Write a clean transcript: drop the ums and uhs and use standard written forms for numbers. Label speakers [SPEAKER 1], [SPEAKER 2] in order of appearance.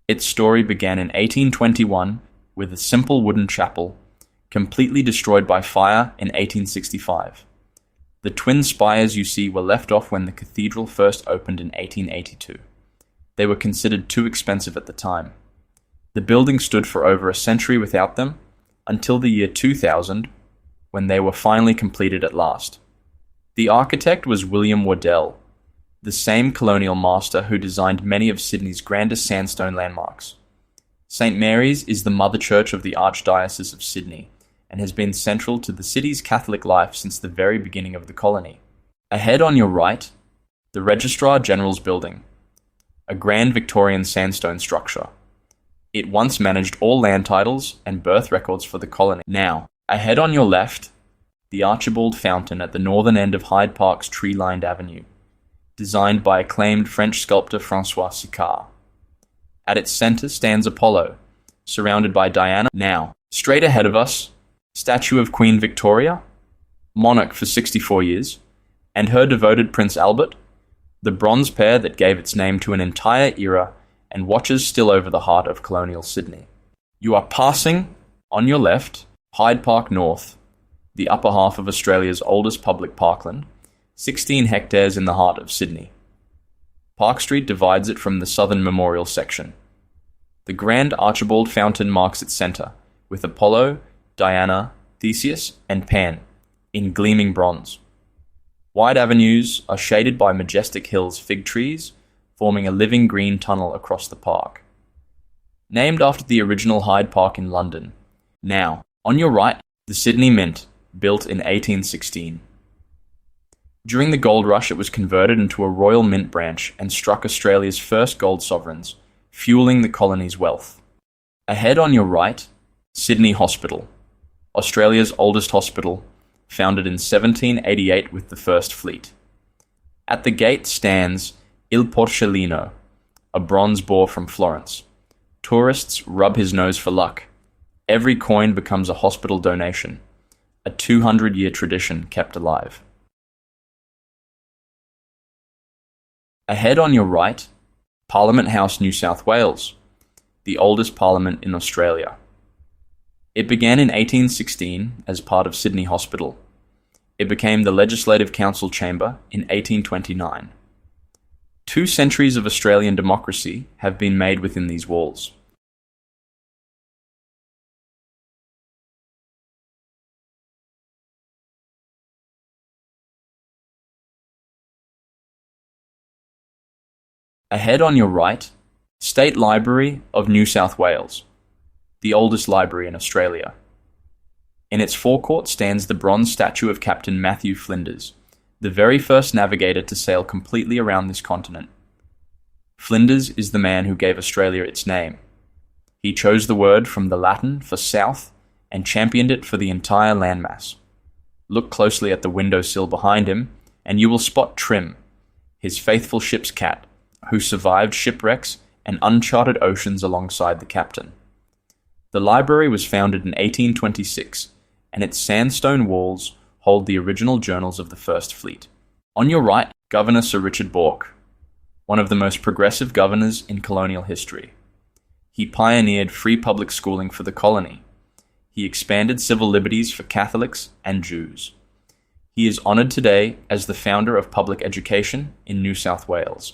[SPEAKER 1] Its story began in 1821 with a simple wooden chapel, completely destroyed by fire in 1865. The twin spires you see were left off when the cathedral first opened in 1882. They were considered too expensive at the time. The building stood for over a century without them, until the year 2000, when they were finally completed at last. The architect was William Waddell, the same colonial master who designed many of Sydney's grandest sandstone landmarks. St. Mary's is the mother church of the Archdiocese of Sydney, and has been central to the city's Catholic life since the very beginning of the colony. Ahead on your right, the Registrar General's Building, a grand Victorian sandstone structure. It once managed all land titles and birth records for the colony. Now, ahead on your left, the Archibald Fountain at the northern end of Hyde Park's tree-lined avenue, designed by acclaimed French sculptor François Sicard. At its center stands Apollo, surrounded by Diana. Now, straight ahead of us, statue of Queen Victoria, monarch for 64 years, and her devoted Prince Albert, the bronze pair that gave its name to an entire era and watches still over the heart of colonial Sydney. You are passing, on your left, Hyde Park North, the upper half of Australia's oldest public parkland, 16 hectares in the heart of Sydney. Park Street divides it from the southern memorial section. The grand Archibald Fountain marks its centre, with Apollo, Diana, Theseus, and Pan, in gleaming bronze. Wide avenues are shaded by majestic hills fig trees, forming a living green tunnel across the park. Named after the original Hyde Park in London. Now, on your right, the Sydney Mint, built in 1816. During the gold rush, it was converted into a Royal Mint branch and struck Australia's first gold sovereigns, fueling the colony's wealth. Ahead on your right, Sydney Hospital, Australia's oldest hospital, founded in 1788 with the First Fleet. At the gate stands Il Porcellino, a bronze boar from Florence. Tourists rub his nose for luck. Every coin becomes a hospital donation, a 200-year tradition kept alive. Ahead on your right, Parliament House, New South Wales, the oldest parliament in Australia. It began in 1816 as part of Sydney Hospital. It became the Legislative Council Chamber in 1829. 2 centuries of Australian democracy have been made within these walls. Ahead on your right, State Library of New South Wales, the oldest library in Australia. In its forecourt stands the bronze statue of Captain Matthew Flinders, the very first navigator to sail completely around this continent. Flinders is the man who gave Australia its name. He chose the word from the Latin for south and championed it for the entire landmass. Look closely at the windowsill behind him, and you will spot Trim, his faithful ship's cat, who survived shipwrecks and uncharted oceans alongside the captain. The library was founded in 1826, and its sandstone walls hold the original journals of the First Fleet. On your right, Governor Sir Richard Bourke, one of the most progressive governors in colonial history. He pioneered free public schooling for the colony. He expanded civil liberties for Catholics and Jews. He is honoured today as the founder of public education in New South Wales.